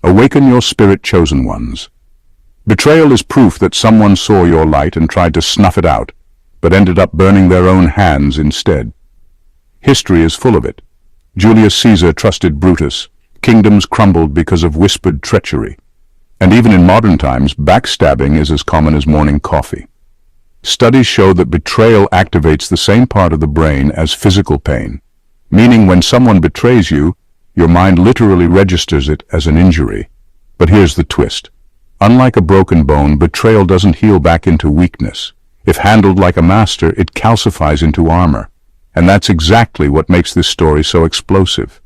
Awaken your spirit, chosen ones. Betrayal is proof that someone saw your light and tried to snuff it out, but ended up burning their own hands instead. History is full of it. Julius Caesar trusted Brutus. Kingdoms crumbled because of whispered treachery. And even in modern times, backstabbing is as common as morning coffee. Studies show that betrayal activates the same part of the brain as physical pain, meaning when someone betrays you, your mind literally registers it as an injury. But here's the twist. Unlike a broken bone, betrayal doesn't heal back into weakness. If handled like a master, it calcifies into armor. And that's exactly what makes this story so explosive.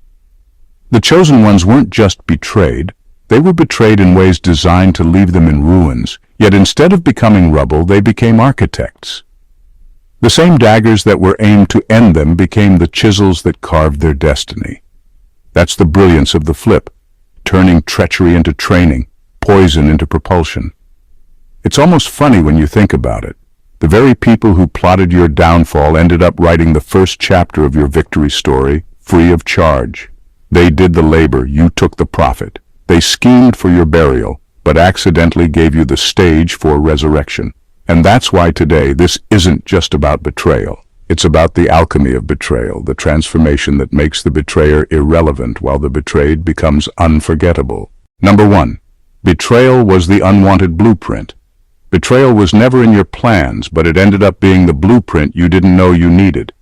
The chosen ones weren't just betrayed. They were betrayed in ways designed to leave them in ruins, yet instead of becoming rubble, they became architects. The same daggers that were aimed to end them became the chisels that carved their destiny. That's the brilliance of the flip, turning treachery into training, poison into propulsion. It's almost funny when you think about it. The very people who plotted your downfall ended up writing the first chapter of your victory story, free of charge. They did the labor, you took the profit. They schemed for your burial, but accidentally gave you the stage for resurrection. And that's why today this isn't just about betrayal. It's about the alchemy of betrayal, the transformation that makes the betrayer irrelevant while the betrayed becomes unforgettable. Number 1. Betrayal was the unwanted blueprint. Betrayal was never in your plans, but it ended up being the blueprint you didn't know you needed.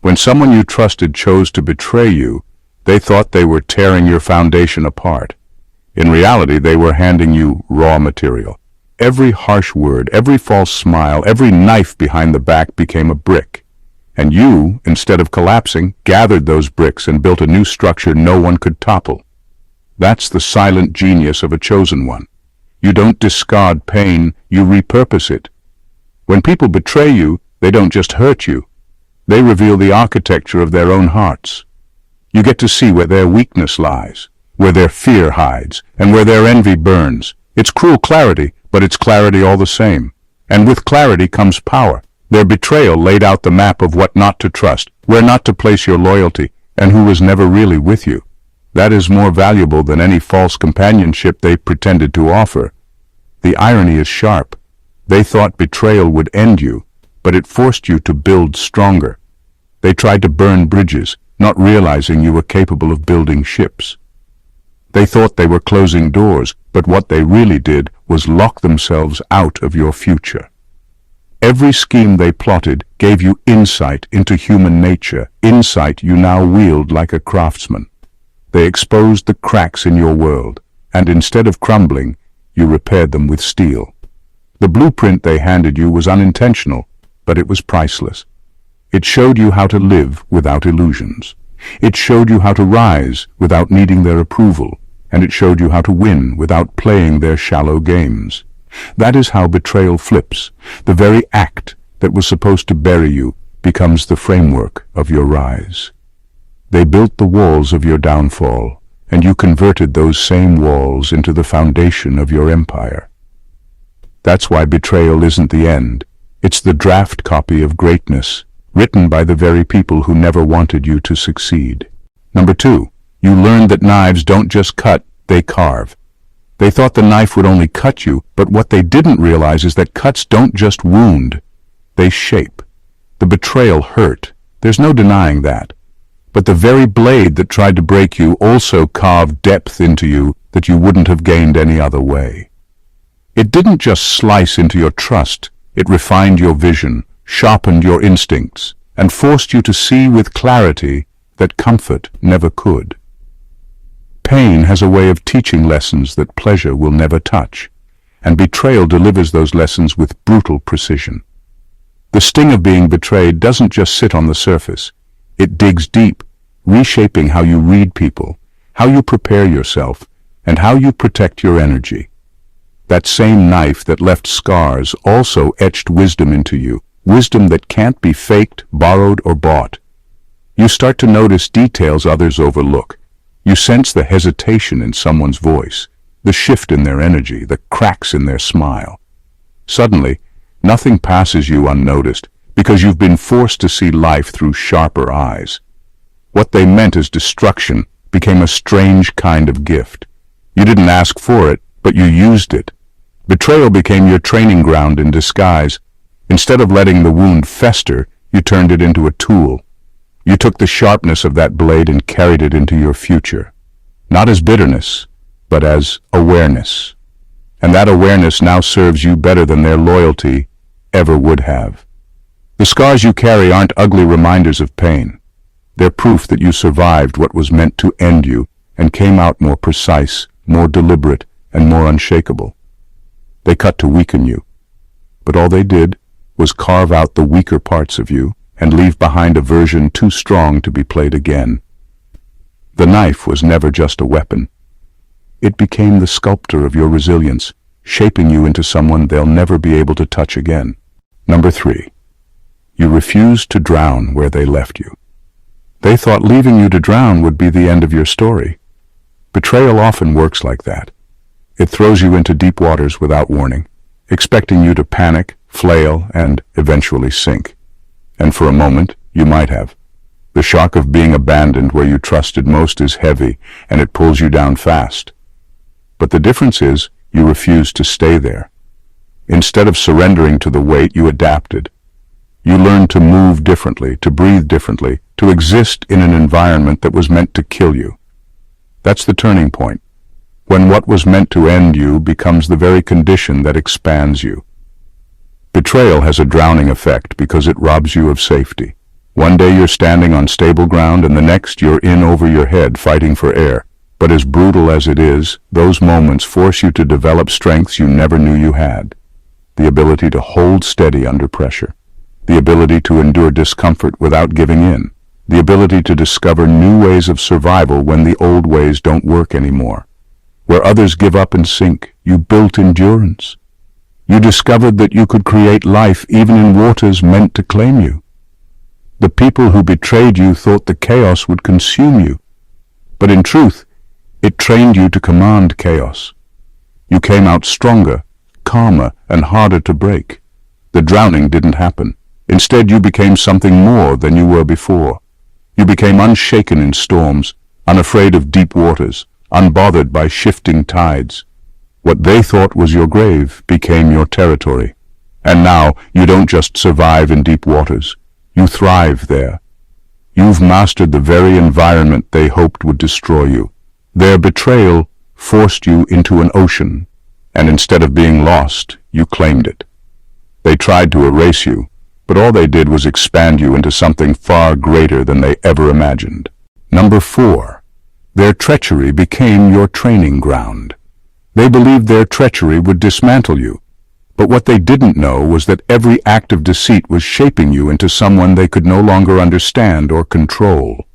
When someone you trusted chose to betray you, they thought they were tearing your foundation apart. In reality, they were handing you raw material. Every harsh word, every false smile, every knife behind the back became a brick. And you, instead of collapsing, gathered those bricks and built a new structure no one could topple. That's the silent genius of a chosen one. You don't discard pain, you repurpose it. When people betray you, they don't just hurt you. They reveal the architecture of their own hearts. You get to see where their weakness lies, where their fear hides, and where their envy burns. It's cruel clarity, but it's clarity all the same. And with clarity comes power. Their betrayal laid out the map of what not to trust, where not to place your loyalty, and who was never really with you. That is more valuable than any false companionship they pretended to offer. The irony is sharp. They thought betrayal would end you, but it forced you to build stronger. They tried to burn bridges, not realizing you were capable of building ships. They thought they were closing doors, but what they really did was lock themselves out of your future. Every scheme they plotted gave you insight into human nature, insight you now wield like a craftsman. They exposed the cracks in your world, and instead of crumbling, you repaired them with steel. The blueprint they handed you was unintentional, but it was priceless. It showed you how to live without illusions. It showed you how to rise without needing their approval, and it showed you how to win without playing their shallow games. That is how betrayal flips. The very act that was supposed to bury you becomes the framework of your rise. They built the walls of your downfall, and you converted those same walls into the foundation of your empire. That's why betrayal isn't the end. It's the draft copy of greatness, written by the very people who never wanted you to succeed. Number 2, you learned that knives don't just cut, they carve. They thought the knife would only cut you, but what they didn't realize is that cuts don't just wound, they shape. The betrayal hurt. There's no denying that. But the very blade that tried to break you also carved depth into you that you wouldn't have gained any other way. It didn't just slice into your trust, it refined your vision, sharpened your instincts, and forced you to see with clarity that comfort never could. Pain has a way of teaching lessons that pleasure will never touch, and betrayal delivers those lessons with brutal precision. The sting of being betrayed doesn't just sit on the surface. It digs deep, reshaping how you read people, how you prepare yourself, and how you protect your energy. That same knife that left scars also etched wisdom into you, wisdom that can't be faked, borrowed, or bought. You start to notice details others overlook. You sense the hesitation in someone's voice, the shift in their energy, the cracks in their smile. Suddenly, nothing passes you unnoticed, because you've been forced to see life through sharper eyes. What they meant as destruction became a strange kind of gift. You didn't ask for it, but you used it. Betrayal became your training ground in disguise. Instead of letting the wound fester, you turned it into a tool. You took the sharpness of that blade and carried it into your future. Not as bitterness, but as awareness. And that awareness now serves you better than their loyalty ever would have. The scars you carry aren't ugly reminders of pain. They're proof that you survived what was meant to end you and came out more precise, more deliberate, and more unshakable. They cut to weaken you, but all they did was carve out the weaker parts of you and leave behind a version too strong to be played again. The knife was never just a weapon. It became the sculptor of your resilience, shaping you into someone they'll never be able to touch again. Number 3. You refused to drown where they left you. They thought leaving you to drown would be the end of your story. Betrayal often works like that. It throws you into deep waters without warning, expecting you to panic, flail, and eventually sink. And for a moment, you might have. The shock of being abandoned where you trusted most is heavy, and it pulls you down fast. But the difference is, you refused to stay there. Instead of surrendering to the weight, you adapted. You learned to move differently, to breathe differently, to exist in an environment that was meant to kill you. That's the turning point, when what was meant to end you becomes the very condition that expands you. Betrayal has a drowning effect because it robs you of safety. One day you're standing on stable ground and the next you're in over your head fighting for air. But as brutal as it is, those moments force you to develop strengths you never knew you had. The ability to hold steady under pressure. The ability to endure discomfort without giving in. The ability to discover new ways of survival when the old ways don't work anymore. Where others give up and sink, you built endurance. You discovered that you could create life even in waters meant to claim you. The people who betrayed you thought the chaos would consume you. But in truth, it trained you to command chaos. You came out stronger, calmer, and harder to break. The drowning didn't happen. Instead, you became something more than you were before. You became unshaken in storms, unafraid of deep waters, unbothered by shifting tides. What they thought was your grave became your territory. And now, you don't just survive in deep waters. You thrive there. You've mastered the very environment they hoped would destroy you. Their betrayal forced you into an ocean, and instead of being lost, you claimed it. They tried to erase you, but all they did was expand you into something far greater than they ever imagined. Number 4. Their treachery became your training ground. They believed their treachery would dismantle you, but what they didn't know was that every act of deceit was shaping you into someone they could no longer understand or control.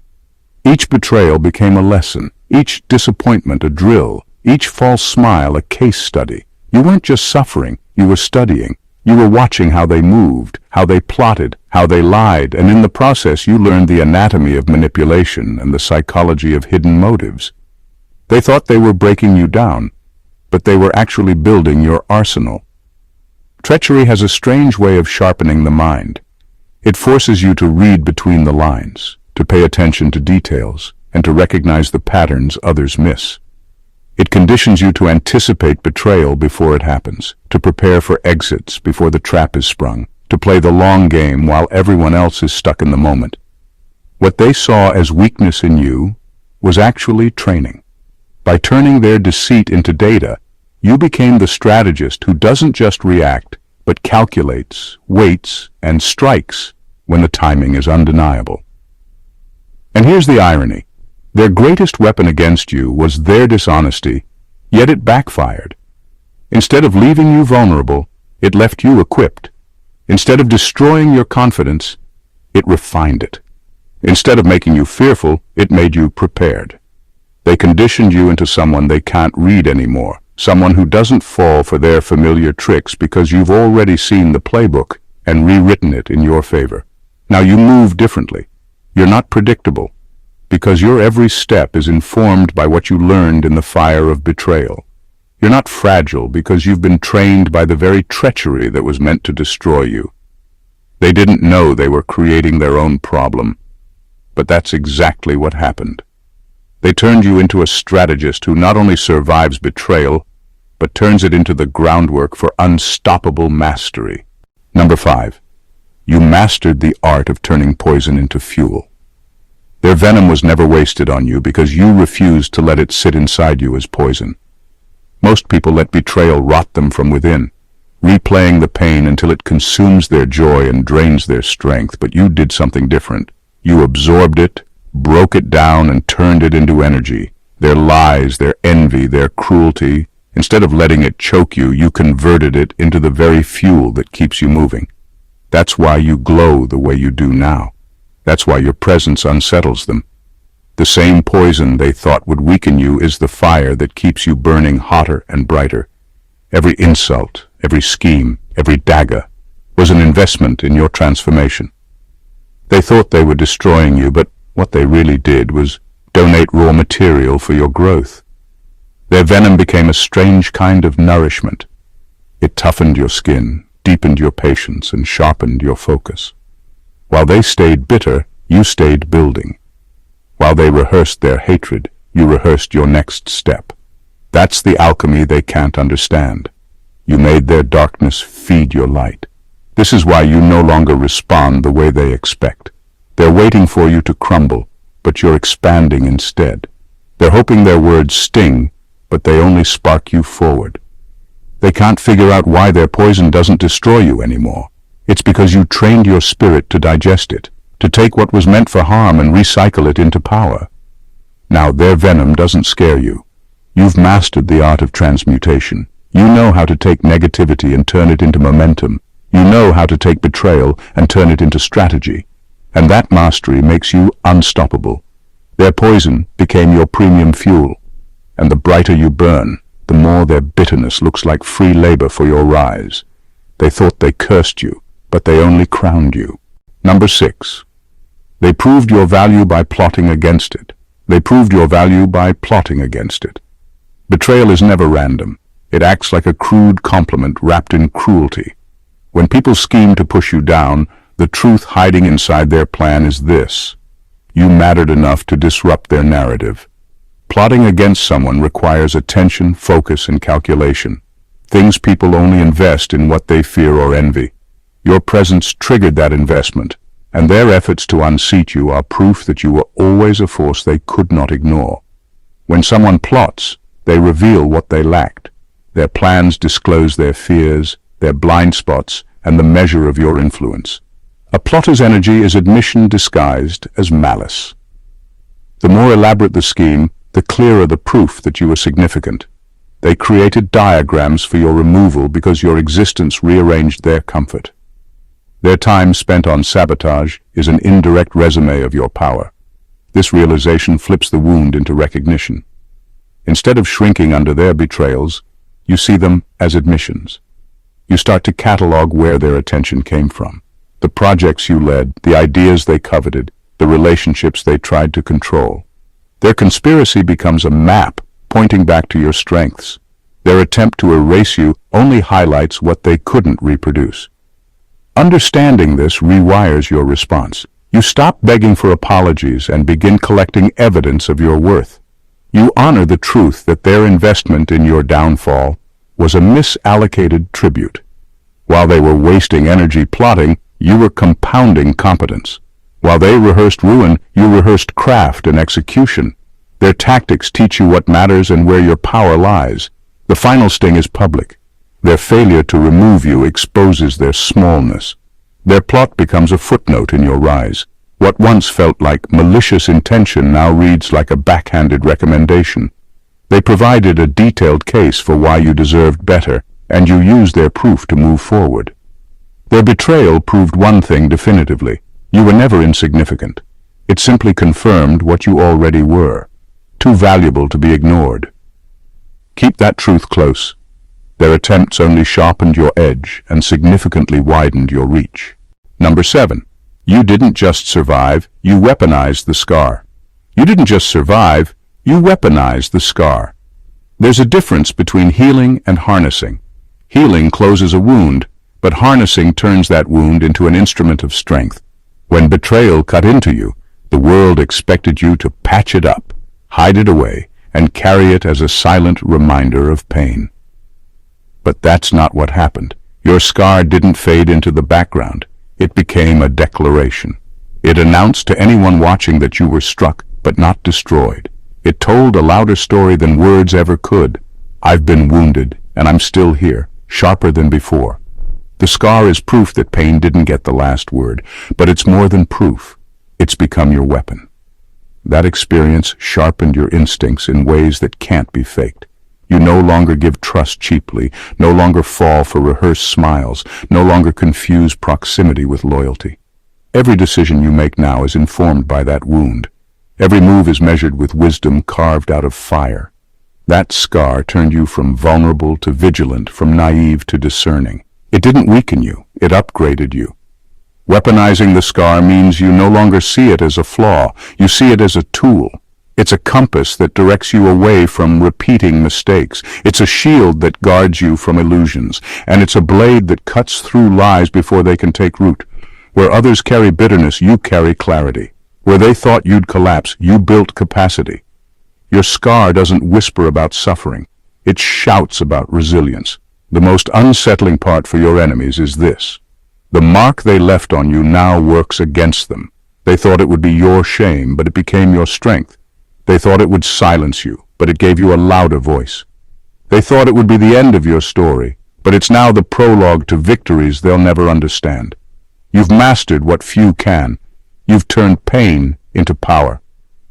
Each betrayal became a lesson, each disappointment a drill, each false smile a case study. You weren't just suffering, you were studying. You were watching how they moved, how they plotted, how they lied, and in the process you learned the anatomy of manipulation and the psychology of hidden motives. They thought they were breaking you down, but they were actually building your arsenal. Treachery has a strange way of sharpening the mind. It forces you to read between the lines, to pay attention to details, and to recognize the patterns others miss. It conditions you to anticipate betrayal before it happens, to prepare for exits before the trap is sprung, to play the long game while everyone else is stuck in the moment. What they saw as weakness in you was actually training. By turning their deceit into data, you became the strategist who doesn't just react, but calculates, waits, and strikes when the timing is undeniable. And here's the irony. Their greatest weapon against you was their dishonesty, yet it backfired. Instead of leaving you vulnerable, it left you equipped. Instead of destroying your confidence, it refined it. Instead of making you fearful, it made you prepared. They conditioned you into someone they can't read anymore, someone who doesn't fall for their familiar tricks because you've already seen the playbook and rewritten it in your favor. Now you move differently. You're not predictable, because your every step is informed by what you learned in the fire of betrayal. You're not fragile because you've been trained by the very treachery that was meant to destroy you. They didn't know they were creating their own problem, but that's exactly what happened. They turned you into a strategist who not only survives betrayal, but turns it into the groundwork for unstoppable mastery. Number 5. You mastered the art of turning poison into fuel. Their venom was never wasted on you because you refused to let it sit inside you as poison. Most people let betrayal rot them from within, replaying the pain until it consumes their joy and drains their strength, but you did something different. You absorbed it, broke it down, and turned it into energy. Their lies, their envy, their cruelty, instead of letting it choke you, you converted it into the very fuel that keeps you moving. That's why you glow the way you do now. That's why your presence unsettles them. The same poison they thought would weaken you is the fire that keeps you burning hotter and brighter. Every insult, every scheme, every dagger was an investment in your transformation. They thought they were destroying you, but what they really did was donate raw material for your growth. Their venom became a strange kind of nourishment. It toughened your skin, deepened your patience, and sharpened your focus. While they stayed bitter, you stayed building. While they rehearsed their hatred, you rehearsed your next step. That's the alchemy they can't understand. You made their darkness feed your light. This is why you no longer respond the way they expect. They're waiting for you to crumble, but you're expanding instead. They're hoping their words sting, but they only spark you forward. They can't figure out why their poison doesn't destroy you anymore. It's because you trained your spirit to digest it, to take what was meant for harm and recycle it into power. Now their venom doesn't scare you. You've mastered the art of transmutation. You know how to take negativity and turn it into momentum. You know how to take betrayal and turn it into strategy. And that mastery makes you unstoppable. Their poison became your premium fuel. And the brighter you burn, the more their bitterness looks like free labor for your rise. They thought they cursed you, but they only crowned you. Number 6. They proved your value by plotting against it. They proved your value by plotting against it. Betrayal is never random. It acts like a crude compliment wrapped in cruelty. When people scheme to push you down, the truth hiding inside their plan is this: you mattered enough to disrupt their narrative. Plotting against someone requires attention, focus, and calculation. Things people only invest in what they fear or envy. Your presence triggered that investment, and their efforts to unseat you are proof that you were always a force they could not ignore. When someone plots, they reveal what they lacked. Their plans disclose their fears, their blind spots, and the measure of your influence. A plotter's energy is admission disguised as malice. The more elaborate the scheme, the clearer the proof that you were significant. They created diagrams for your removal because your existence rearranged their comfort. Their time spent on sabotage is an indirect resume of your power. This realization flips the wound into recognition. Instead of shrinking under their betrayals, you see them as admissions. You start to catalog where their attention came from. The projects you led, the ideas they coveted, the relationships they tried to control. Their conspiracy becomes a map pointing back to your strengths. Their attempt to erase you only highlights what they couldn't reproduce. Understanding this rewires your response. You stop begging for apologies and begin collecting evidence of your worth. You honor the truth that their investment in your downfall was a misallocated tribute. While they were wasting energy plotting, you were compounding competence. While they rehearsed ruin, you rehearsed craft and execution. Their tactics teach you what matters and where your power lies. The final sting is public. Their failure to remove you exposes their smallness. Their plot becomes a footnote in your rise. What once felt like malicious intention now reads like a backhanded recommendation. They provided a detailed case for why you deserved better, and you used their proof to move forward. Their betrayal proved one thing definitively: you were never insignificant. It simply confirmed what you already were, too valuable to be ignored. Keep that truth close. Their attempts only sharpened your edge and significantly widened your reach. Number 7. You didn't just survive, you weaponized the scar. You didn't just survive, you weaponized the scar. There's a difference between healing and harnessing. Healing closes a wound, but harnessing turns that wound into an instrument of strength. When betrayal cut into you, the world expected you to patch it up. hide it away, and carry it as a silent reminder of pain. But that's not what happened. Your scar didn't fade into the background. It became a declaration. It announced to anyone watching that you were struck, but not destroyed. It told a louder story than words ever could. I've been wounded, and I'm still here, sharper than before. The scar is proof that pain didn't get the last word, but it's more than proof. It's become your weapon. That experience sharpened your instincts in ways that can't be faked. You no longer give trust cheaply, no longer fall for rehearsed smiles, no longer confuse proximity with loyalty. Every decision you make now is informed by that wound. Every move is measured with wisdom carved out of fire. That scar turned you from vulnerable to vigilant, from naive to discerning. It didn't weaken you, it upgraded you. Weaponizing the scar means you no longer see it as a flaw, you see it as a tool. It's a compass that directs you away from repeating mistakes. It's a shield that guards you from illusions, and it's a blade that cuts through lies before they can take root. Where others carry bitterness, you carry clarity. Where they thought you'd collapse, you built capacity. Your scar doesn't whisper about suffering. It shouts about resilience. The most unsettling part for your enemies is this. The mark they left on you now works against them. They thought it would be your shame, but it became your strength. They thought it would silence you, but it gave you a louder voice. They thought it would be the end of your story, but it's now the prologue to victories they'll never understand. You've mastered what few can. You've turned pain into power.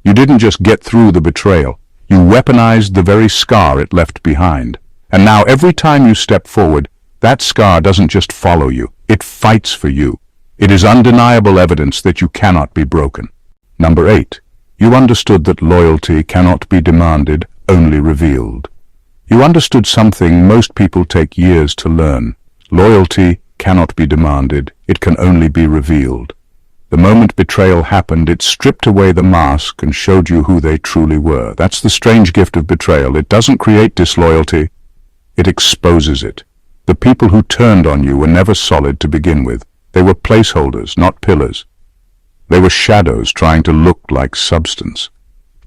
You didn't just get through the betrayal. You weaponized the very scar it left behind. And now every time you step forward, that scar doesn't just follow you, it fights for you. It is undeniable evidence that you cannot be broken. Number 8. You understood that loyalty cannot be demanded, only revealed. You understood something most people take years to learn. Loyalty cannot be demanded, it can only be revealed. The moment betrayal happened, it stripped away the mask and showed you who they truly were. That's the strange gift of betrayal. It doesn't create disloyalty, it exposes it. The people who turned on you were never solid to begin with. They were placeholders, not pillars. They were shadows trying to look like substance.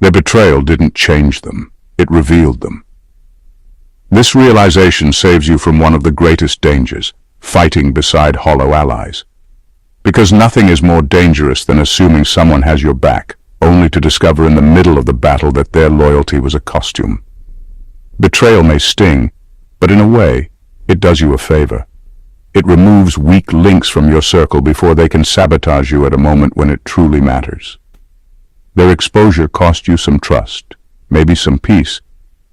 Their betrayal didn't change them, it revealed them. This realization saves you from one of the greatest dangers, fighting beside hollow allies. Because nothing is more dangerous than assuming someone has your back, only to discover in the middle of the battle that their loyalty was a costume. Betrayal may sting, but in a way, it does you a favor. It removes weak links from your circle before they can sabotage you at a moment when it truly matters. Their exposure cost you some trust, maybe some peace,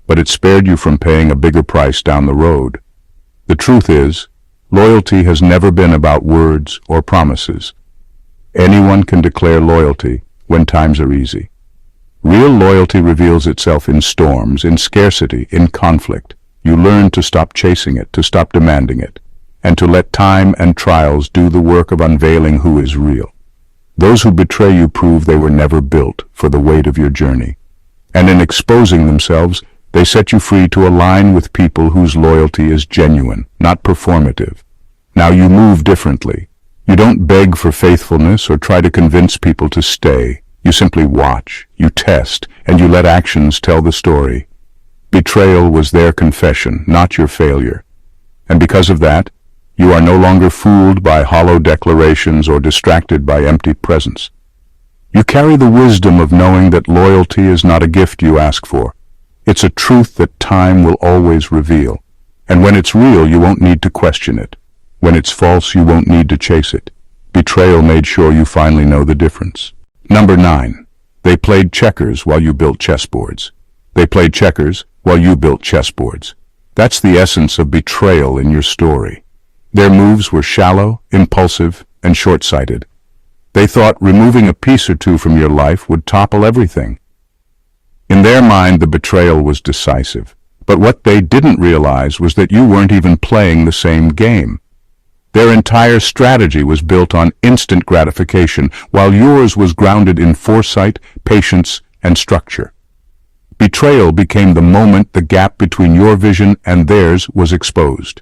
but it spared you from paying a bigger price down the road. The truth is, loyalty has never been about words or promises. Anyone can declare loyalty when times are easy. Real loyalty reveals itself in storms, in scarcity, in conflict. You learn to stop chasing it, to stop demanding it, and to let time and trials do the work of unveiling who is real. Those who betray you prove they were never built for the weight of your journey. And in exposing themselves, they set you free to align with people whose loyalty is genuine, not performative. Now you move differently. You don't beg for faithfulness or try to convince people to stay. You simply watch, you test, and you let actions tell the story. Betrayal was their confession, not your failure. And because of that, you are no longer fooled by hollow declarations or distracted by empty presence. You carry the wisdom of knowing that loyalty is not a gift you ask for. It's a truth that time will always reveal. And when it's real, you won't need to question it. When it's false, you won't need to chase it. Betrayal made sure you finally know the difference. Number 9. They played checkers while you built chessboards. They played checkers while you built chessboards. That's the essence of betrayal in your story. Their moves were shallow, impulsive, and short-sighted. They thought removing a piece or two from your life would topple everything. In their mind, the betrayal was decisive. But what they didn't realize was that you weren't even playing the same game. Their entire strategy was built on instant gratification, while yours was grounded in foresight, patience, and structure. Betrayal became the moment the gap between your vision and theirs was exposed.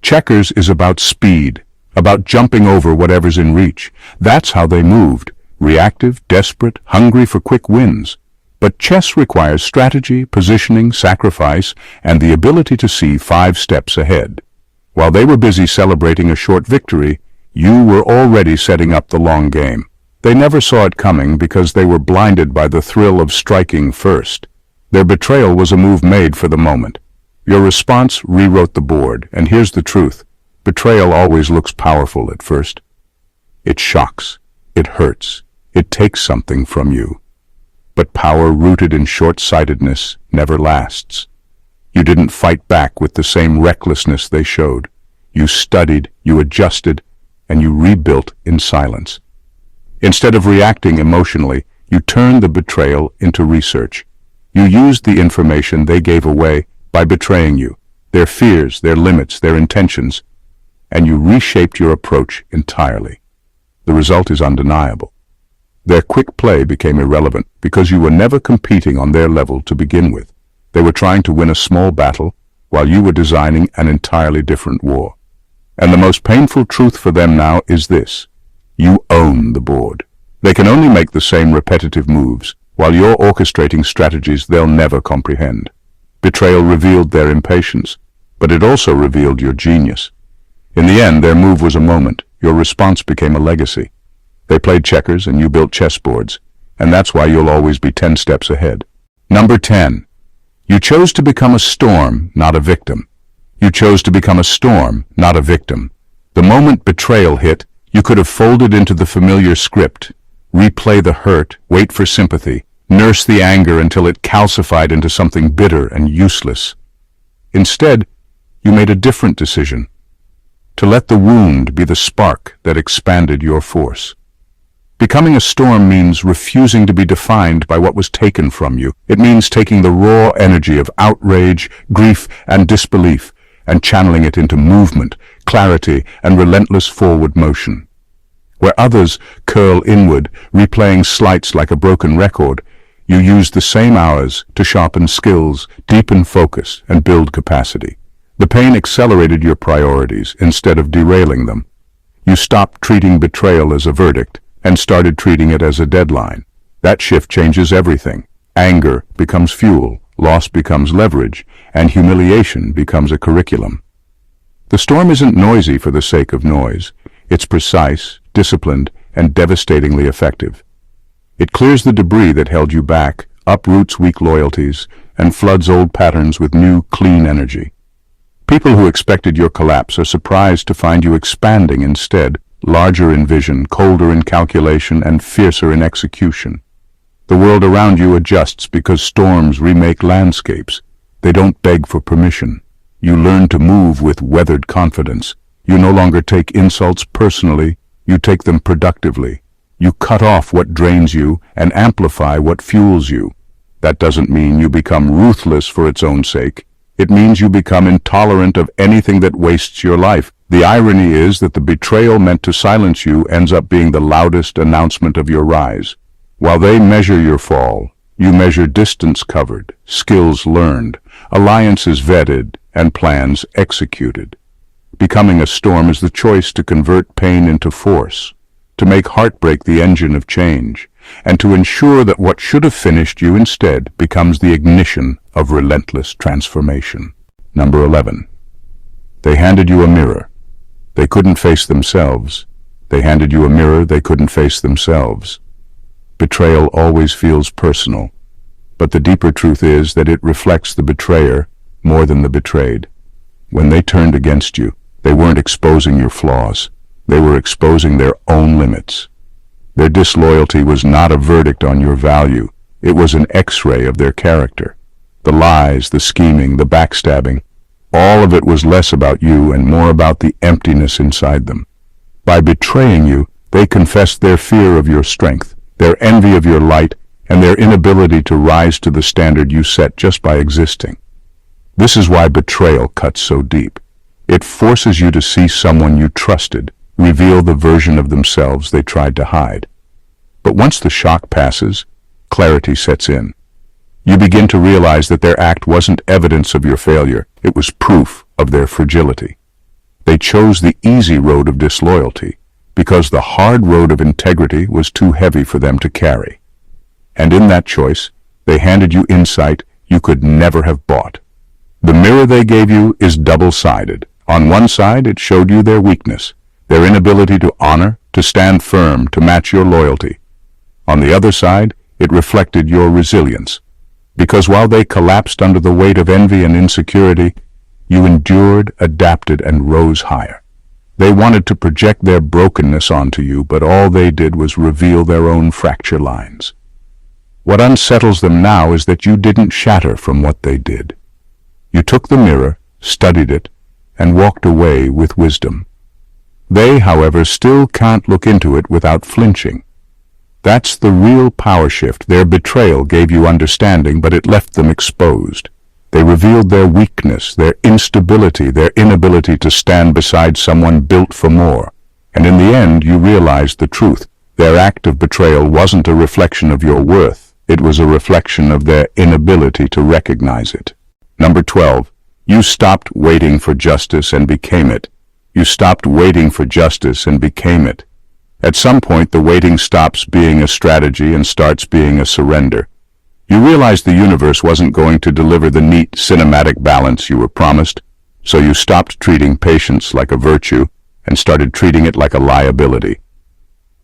Checkers is about speed, about jumping over whatever's in reach. That's how they moved, reactive, desperate, hungry for quick wins. But chess requires strategy, positioning, sacrifice, and the ability to see 5 steps ahead. While they were busy celebrating a short victory, you were already setting up the long game. They never saw it coming because they were blinded by the thrill of striking first. Their betrayal was a move made for the moment. Your response rewrote the board, and here's the truth. Betrayal always looks powerful at first. It shocks. It hurts. It takes something from you. But power rooted in short-sightedness never lasts. You didn't fight back with the same recklessness they showed. You studied, you adjusted, and you rebuilt in silence. Instead of reacting emotionally, you turned the betrayal into research. You used the information they gave away by betraying you, their fears, their limits, their intentions, and you reshaped your approach entirely. The result is undeniable. Their quick play became irrelevant because you were never competing on their level to begin with. They were trying to win a small battle while you were designing an entirely different war. And the most painful truth for them now is this. You own the board. They can only make the same repetitive moves while you're orchestrating strategies they'll never comprehend. Betrayal revealed their impatience, but it also revealed your genius. In the end, their move was a moment. Your response became a legacy. They played checkers and you built chessboards, and that's why you'll always be 10 steps ahead. Number 10. You chose to become a storm, not a victim. You chose to become a storm, not a victim. The moment betrayal hit, you could have folded into the familiar script, replay the hurt, wait for sympathy, nurse the anger until it calcified into something bitter and useless. Instead, you made a different decision, to let the wound be the spark that expanded your force. Becoming a storm means refusing to be defined by what was taken from you. It means taking the raw energy of outrage, grief, and disbelief and channeling it into movement, clarity, and relentless forward motion. Where others curl inward, replaying slights like a broken record, you use the same hours to sharpen skills, deepen focus, and build capacity. The pain accelerated your priorities instead of derailing them. You stopped treating betrayal as a verdict and started treating it as a deadline. That shift changes everything. Anger becomes fuel, loss becomes leverage, and humiliation becomes a curriculum. The storm isn't noisy for the sake of noise. It's precise, disciplined, and devastatingly effective. It clears the debris that held you back, uproots weak loyalties, and floods old patterns with new, clean energy. People who expected your collapse are surprised to find you expanding instead, larger in vision, colder in calculation, and fiercer in execution. The world around you adjusts because storms remake landscapes. They don't beg for permission. You learn to move with weathered confidence. You no longer take insults personally, you take them productively. You cut off what drains you and amplify what fuels you. That doesn't mean you become ruthless for its own sake. It means you become intolerant of anything that wastes your life. The irony is that the betrayal meant to silence you ends up being the loudest announcement of your rise. While they measure your fall, you measure distance covered, skills learned, alliances vetted, and plans executed. Becoming a storm is the choice to convert pain into force, to make heartbreak the engine of change, and to ensure that what should have finished you instead becomes the ignition of relentless transformation. Number 11. They handed you a mirror. They couldn't face themselves. They handed you a mirror they couldn't face themselves. Betrayal always feels personal, but the deeper truth is that it reflects the betrayer more than the betrayed. When they turned against you, they weren't exposing your flaws. They were exposing their own limits. Their disloyalty was not a verdict on your value. It was an X-ray of their character. The lies, the scheming, the backstabbing, all of it was less about you and more about the emptiness inside them. By betraying you, they confessed their fear of your strength, their envy of your light, and their inability to rise to the standard you set just by existing. This is why betrayal cuts so deep. It forces you to see someone you trusted reveal the version of themselves they tried to hide. But once the shock passes, clarity sets in. You begin to realize that their act wasn't evidence of your failure, it was proof of their fragility. They chose the easy road of disloyalty because the hard road of integrity was too heavy for them to carry. And in that choice, They handed you insight you could never have bought. The mirror they gave you is double-sided. On one side, it showed you their weakness, their inability to honor, to stand firm, to match your loyalty. On the other side, it reflected your resilience. Because while they collapsed under the weight of envy and insecurity, you endured, adapted, and rose higher. They wanted to project their brokenness onto you, but all they did was reveal their own fracture lines. What unsettles them now is that you didn't shatter from what they did. You took the mirror, studied it, and walked away with wisdom. They, however, still can't look into it without flinching. That's the real power shift. Their betrayal gave you understanding, but it left them exposed. They revealed their weakness, their instability, their inability to stand beside someone built for more. And in the end, you realized the truth. Their act of betrayal wasn't a reflection of your worth. It was a reflection of their inability to recognize it. Number 12. You stopped waiting for justice and became it. You stopped waiting for justice and became it. At some point, the waiting stops being a strategy and starts being a surrender. You realized the universe wasn't going to deliver the neat cinematic balance you were promised, so you stopped treating patience like a virtue and started treating it like a liability.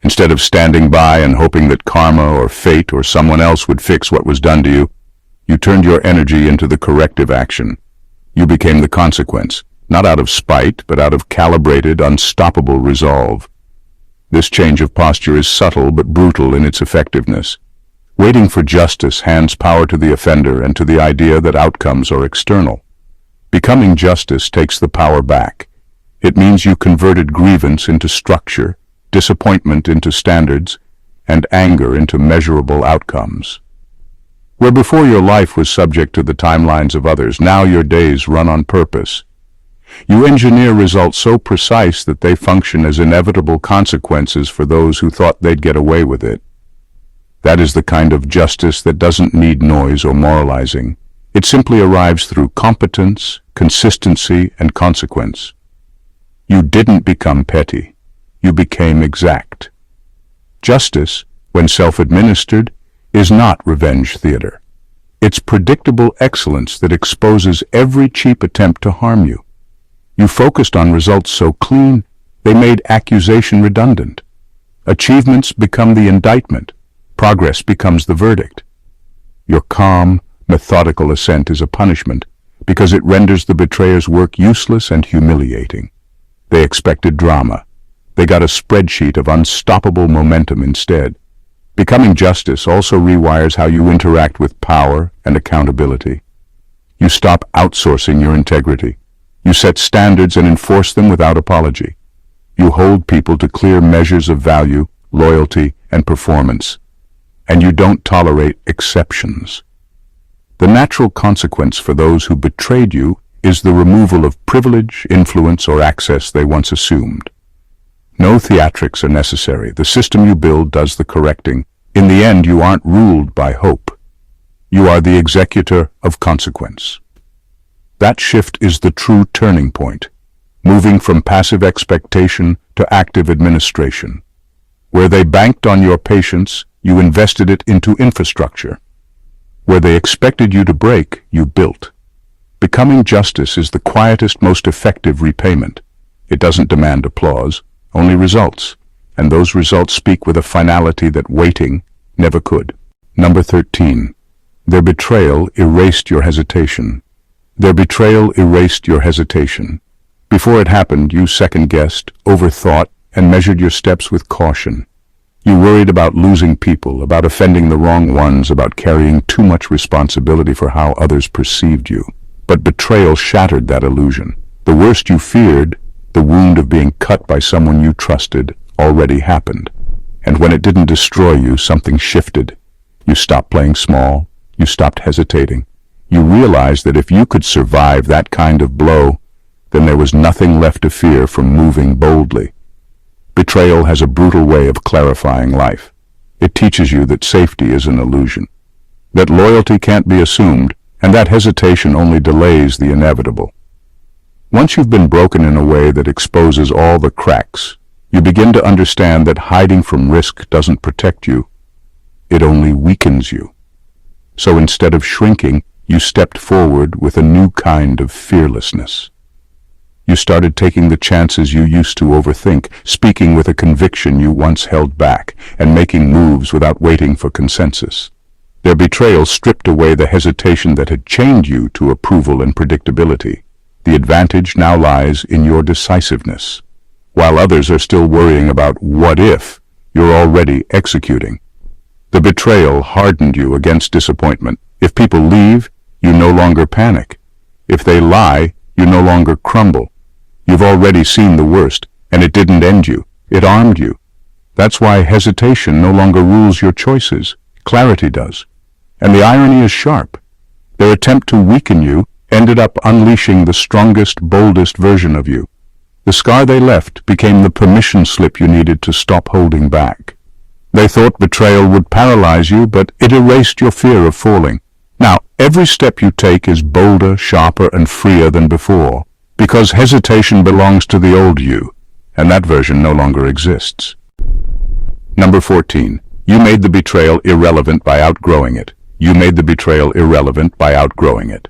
Instead of standing by and hoping that karma or fate or someone else would fix what was done to you, you turned your energy into the corrective action. You became the consequence, not out of spite, but out of calibrated, unstoppable resolve. This change of posture is subtle but brutal in its effectiveness. Waiting for justice hands power to the offender and to the idea that outcomes are external. Becoming justice takes the power back. It means you converted grievance into structure, disappointment into standards, and anger into measurable outcomes. Where before your life was subject to the timelines of others, now your days run on purpose. You engineer results so precise that they function as inevitable consequences for those who thought they'd get away with it. That is the kind of justice that doesn't need noise or moralizing. It simply arrives through competence, consistency, and consequence. You didn't become petty. You became exact. Justice, when self-administered, is not revenge theater. It's predictable excellence that exposes every cheap attempt to harm you. You focused on results so clean, they made accusation redundant. Achievements become the indictment. Progress becomes the verdict. Your calm, methodical ascent is a punishment because it renders the betrayer's work useless and humiliating. They expected drama. They got a spreadsheet of unstoppable momentum instead. Becoming justice also rewires how you interact with power and accountability. You stop outsourcing your integrity. You set standards and enforce them without apology. You hold people to clear measures of value, loyalty, and performance. And you don't tolerate exceptions. The natural consequence for those who betrayed you is the removal of privilege, influence, or access they once assumed. No theatrics are necessary. The system you build does the correcting. In the end, you aren't ruled by hope. You are the executor of consequence. That shift is the true turning point, moving from passive expectation to active administration. Where they banked on your patience, you invested it into infrastructure. Where they expected you to break, you built. Becoming justice is the quietest, most effective repayment. It doesn't demand applause, only results, and those results speak with a finality that waiting never could. Number 13. Their betrayal erased your hesitation. Their betrayal erased your hesitation. Before it happened, you second-guessed, overthought, and measured your steps with caution. You worried about losing people, about offending the wrong ones, about carrying too much responsibility for how others perceived you. But betrayal shattered that illusion. The worst you feared, the wound of being cut by someone you trusted, already happened. And when it didn't destroy you, something shifted. You stopped playing small. You stopped hesitating. You realized that if you could survive that kind of blow, then there was nothing left to fear from moving boldly. Betrayal has a brutal way of clarifying life. It teaches you that safety is an illusion, that loyalty can't be assumed, and that hesitation only delays the inevitable. Once you've been broken in a way that exposes all the cracks, you begin to understand that hiding from risk doesn't protect you. It only weakens you. So instead of shrinking, you stepped forward with a new kind of fearlessness. You started taking the chances you used to overthink, speaking with a conviction you once held back, and making moves without waiting for consensus. Their betrayal stripped away the hesitation that had chained you to approval and predictability. The advantage now lies in your decisiveness. While others are still worrying about what if, you're already executing. The betrayal hardened you against disappointment. If people leave, you no longer panic. If they lie, you no longer crumble. You've already seen the worst, and it didn't end you. It armed you. That's why hesitation no longer rules your choices. Clarity does. And the irony is sharp. Their attempt to weaken you ended up unleashing the strongest, boldest version of you. The scar they left became the permission slip you needed to stop holding back. They thought betrayal would paralyze you, but it erased your fear of falling. Now, every step you take is bolder, sharper, and freer than before, because hesitation belongs to the old you, and that version no longer exists. Number 14. You made the betrayal irrelevant by outgrowing it. You made the betrayal irrelevant by outgrowing it.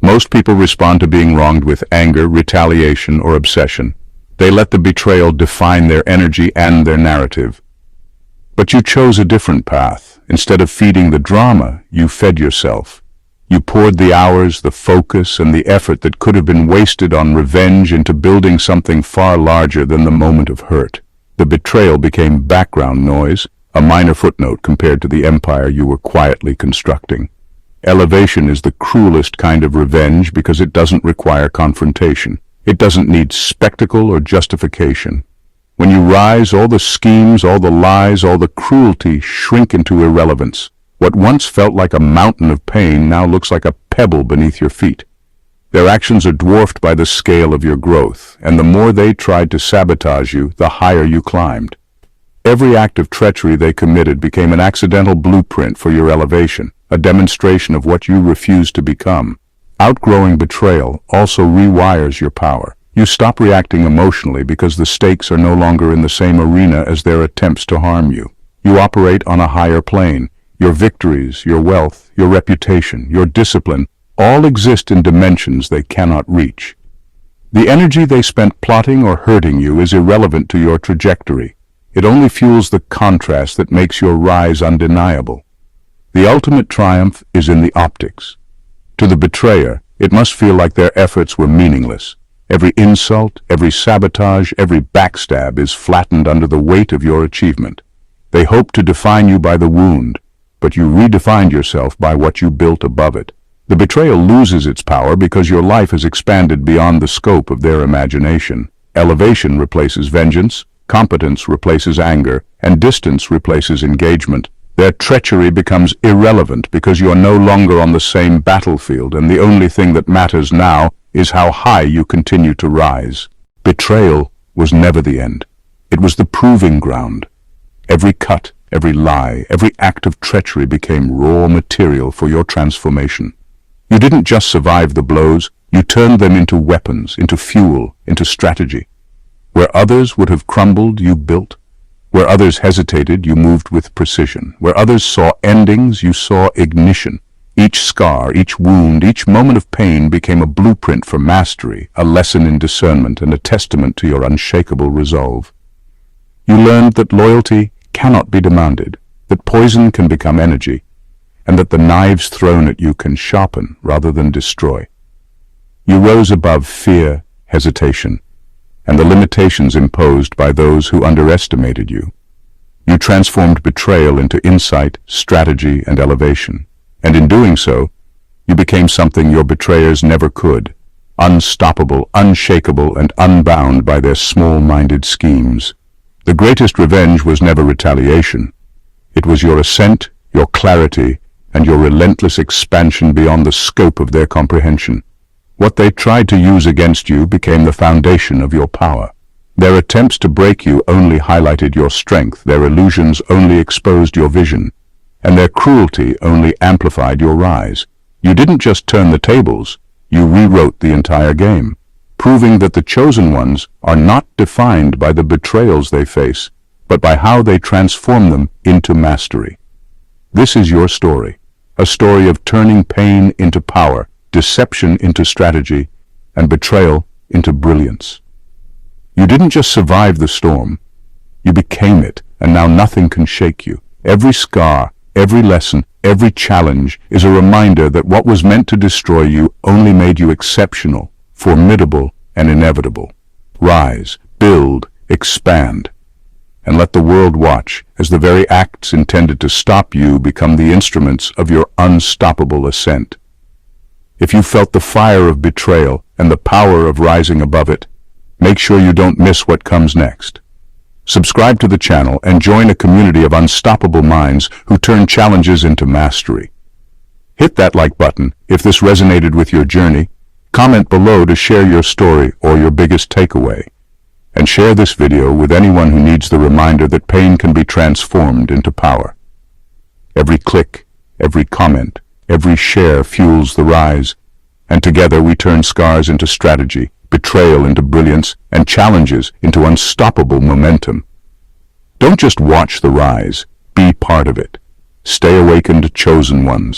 Most people respond to being wronged with anger, retaliation, or obsession. They let the betrayal define their energy and their narrative. But you chose a different path. Instead of feeding the drama, you fed yourself. You poured the hours, the focus, and the effort that could have been wasted on revenge into building something far larger than the moment of hurt. The betrayal became background noise, a minor footnote compared to the empire you were quietly constructing. Elevation is the cruelest kind of revenge because it doesn't require confrontation. It doesn't need spectacle or justification. When you rise, all the schemes, all the lies, all the cruelty shrink into irrelevance. What once felt like a mountain of pain now looks like a pebble beneath your feet. Their actions are dwarfed by the scale of your growth, and the more they tried to sabotage you, the higher you climbed. Every act of treachery they committed became an accidental blueprint for your elevation, a demonstration of what you refused to become. Outgrowing betrayal also rewires your power. You stop reacting emotionally because the stakes are no longer in the same arena as their attempts to harm you. You operate on a higher plane. Your victories, your wealth, your reputation, your discipline, all exist in dimensions they cannot reach. The energy they spent plotting or hurting you is irrelevant to your trajectory. It only fuels the contrast that makes your rise undeniable. The ultimate triumph is in the optics. To the betrayer, it must feel like their efforts were meaningless. Every insult, every sabotage, every backstab is flattened under the weight of your achievement. They hope to define you by the wound, but you redefined yourself by what you built above it. The betrayal loses its power because your life has expanded beyond the scope of their imagination. Elevation replaces vengeance, competence replaces anger, and distance replaces engagement. Their treachery becomes irrelevant because you're no longer on the same battlefield, and the only thing that matters now is how high you continue to rise. Betrayal was never the end. It was the proving ground. Every cut, every lie, every act of treachery became raw material for your transformation. You didn't just survive the blows, you turned them into weapons, into fuel, into strategy. Where others would have crumbled, you built. Where others hesitated, you moved with precision. Where others saw endings, you saw ignition. Each scar, each wound, each moment of pain became a blueprint for mastery, a lesson in discernment, and a testament to your unshakable resolve. You learned that loyalty cannot be demanded, that poison can become energy, and that the knives thrown at you can sharpen rather than destroy. You rose above fear, hesitation, and the limitations imposed by those who underestimated you. You transformed betrayal into insight, strategy, and elevation. And in doing so, you became something your betrayers never could, unstoppable, unshakable, and unbound by their small-minded schemes. The greatest revenge was never retaliation. It was your ascent, your clarity, and your relentless expansion beyond the scope of their comprehension. What they tried to use against you became the foundation of your power. Their attempts to break you only highlighted your strength, their illusions only exposed your vision, and their cruelty only amplified your rise. You didn't just turn the tables, you rewrote the entire game, proving that the chosen ones are not defined by the betrayals they face, but by how they transform them into mastery. This is your story, a story of turning pain into power, deception into strategy, and betrayal into brilliance. You didn't just survive the storm, you became it, and now nothing can shake you. Every scar, every lesson, every challenge is a reminder that what was meant to destroy you only made you exceptional, formidable, and inevitable. Rise, build, expand, and let the world watch as the very acts intended to stop you become the instruments of your unstoppable ascent. If you felt the fire of betrayal and the power of rising above it, make sure you don't miss what comes next. Subscribe to the channel and join a community of unstoppable minds who turn challenges into mastery. Hit that like button if this resonated with your journey. Comment below to share your story or your biggest takeaway. And share this video with anyone who needs the reminder that pain can be transformed into power. Every click, every comment, every share fuels the rise, and together we turn scars into strategy, betrayal into brilliance, and challenges into unstoppable momentum. Don't just watch the rise, be part of it. Stay awakened, chosen ones.